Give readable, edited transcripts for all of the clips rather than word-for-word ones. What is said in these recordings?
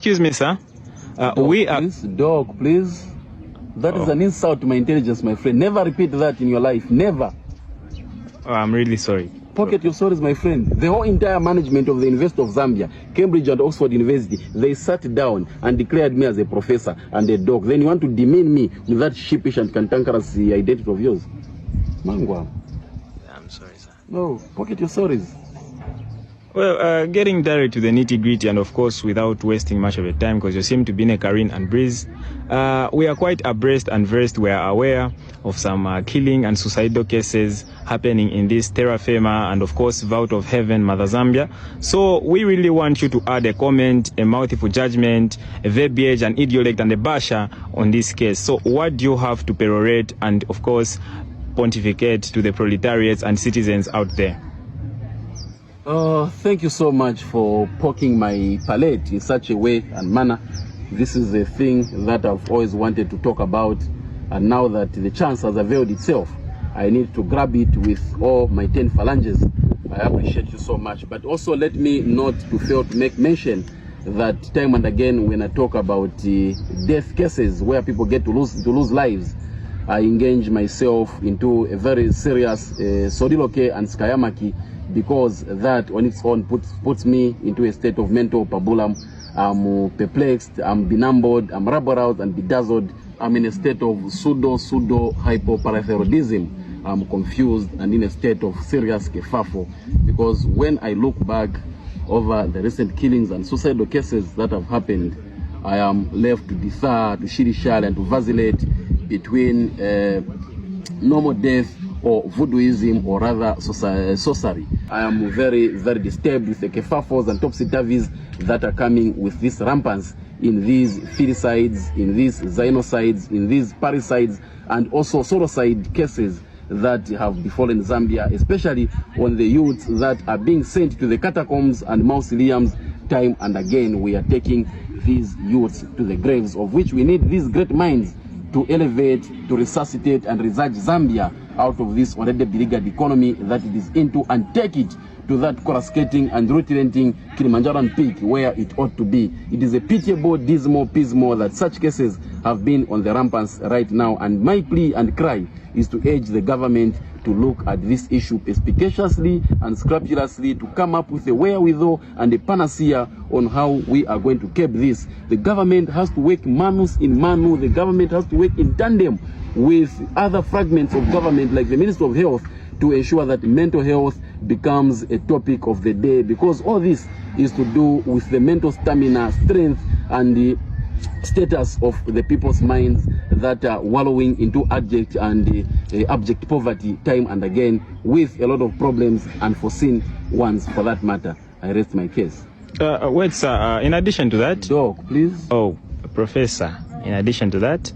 excuse me, sir. Dog, we are... Please, dog, please. That is an insult to my intelligence, my friend. Never repeat that in your life. Never. Oh, I'm really sorry. Pocket your sorries, my friend. The whole entire management of the University of Zambia, Cambridge and Oxford University, they sat down and declared me as a professor and a dog. Then you want to demean me with that sheepish and cantankerous identity of yours? Mangwa. I'm sorry, sir. No, pocket your sorries. Well, getting direct to the nitty-gritty, and of course without wasting much of your time, because you seem to be in a Karin and Breeze, we are quite abreast and versed. We are aware of some killing and suicidal cases happening in this terra firma and of course Vault of Heaven, Mother Zambia. So we really want you to add a comment, a mouthful judgment, a verbiage, an idiolect and a basher on this case. So what do you have to perorate and of course pontificate to the proletariats and citizens out there? Thank you so much for poking my palate in such a way and manner. This is a thing that I've always wanted to talk about, and now that the chance has availed itself, I need to grab it with all my 10 phalanges. I appreciate you so much, but also let me not to fail to make mention that time and again when I talk about death cases where people get to lose lives, I engage myself into a very serious soliloquy and skayamaki, because that on its own puts me into a state of mental pabulum. I'm perplexed, I'm benumbed, I'm rabble-roused and bedazzled. I'm in a state of pseudo hypoparathyroidism. I'm confused and in a state of serious kerfuffle, because when I look back over the recent killings and suicidal cases that have happened, I am left to defer, to shilly-shally and to vacillate between normal death or voodooism, or rather sorcery. I am very, very disturbed with the kerfuffles and topsy-turvies that are coming with this rampance in these filicides, in these xenocides, in these parricides, and also sorocide cases that have befallen Zambia, especially on the youths that are being sent to the catacombs and mausoleums. Time and again, we are taking these youths to the graves, of which we need these great minds to elevate, to resuscitate and resurge Zambia out of this already beleaguered economy that it is into, and take it to that coruscating and root-renting Kilimanjaro peak where it ought to be. It is a pitiable, dismal, pismal that such cases have been on the rampants right now, and my plea and cry is to urge the government to look at this issue perspicaciously and scrupulously, to come up with a wherewithal and a panacea on how we are going to curb this. The government has to work manus in manu. The government has to work in tandem with other fragments of government like the Ministry of Health to ensure that mental health becomes a topic of the day, because all this is to do with the mental stamina, strength and the status of the people's minds that are wallowing into abject and abject poverty time and again, with a lot of problems, unforeseen ones for that matter. I rest my case. Wait, sir, in addition to that... Dog, please. Oh, Professor, in addition to that,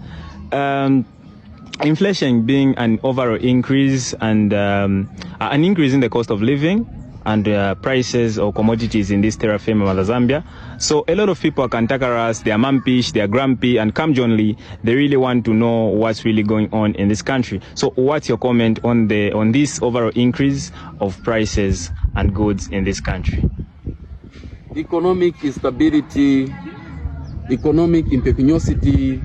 inflation being an overall increase and an increase in the cost of living and prices or commodities in this terra firma Mother Zambia. So a lot of people are cantankerous, they are mumpish, they are grumpy, and come John Lee, they really want to know what's really going on in this country. So what's your comment on this overall increase of prices and goods in this country? Economic instability, economic impecuniosity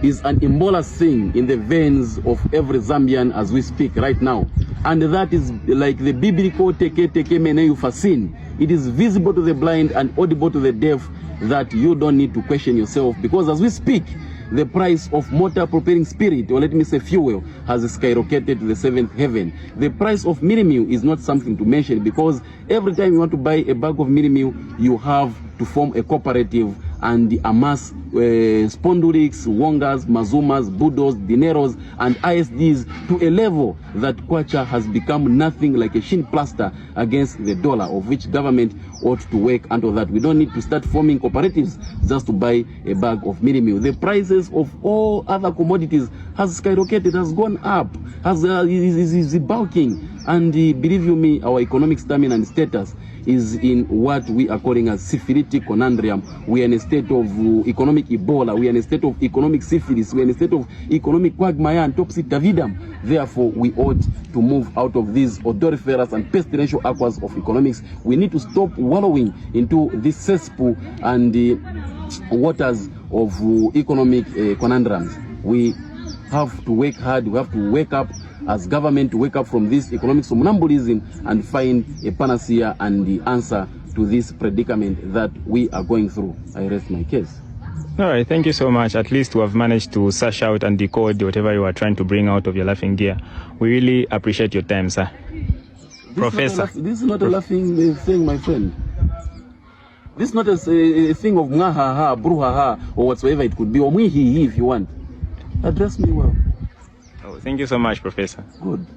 is an embolus thing in the veins of every Zambian as we speak right now. And that is like the biblical teke teke meneu fasin. It is visible to the blind and audible to the deaf that you don't need to question yourself, because as we speak, the price of motor propelling spirit, or let me say fuel, has skyrocketed to the seventh heaven. The price of mini meal is not something to mention, because every time you want to buy a bag of mini meal, you have to form a cooperative and amass spondulix, wongas, mazumas, budos, dineros, and ISDs to a level that kwacha has become nothing like a shin plaster against the dollar, of which government ought to work under that. We don't need to start forming cooperatives just to buy a bag of mini meal. The prices of all other commodities has skyrocketed, has gone up, is bulking, And believe you me, our economic stamina and status is in what we are calling a syphilitic conundrum. We are in a state of economic Ebola. We are in a state of economic syphilis. We are in a state of economic quagmire and topsy-turvydom. Therefore, we ought to move out of these odoriferous and pestilential aquas of economics. We need to stop wallowing into this cesspool and waters of economic conundrums. We have to work hard. We have to wake up as government to wake up from this economic somnambulism and find a panacea and the answer to this predicament that we are going through. I rest my case. All right, thank you so much. At least we have managed to search out and decode whatever you are trying to bring out of your laughing gear. We really appreciate your time, sir. Professor. This is not a laughing thing, my friend. This is not a thing of ngahaha, bruhaha, or whatsoever it could be, or mwihihi if you want. Address me well. Oh, thank you so much, Professor. Good.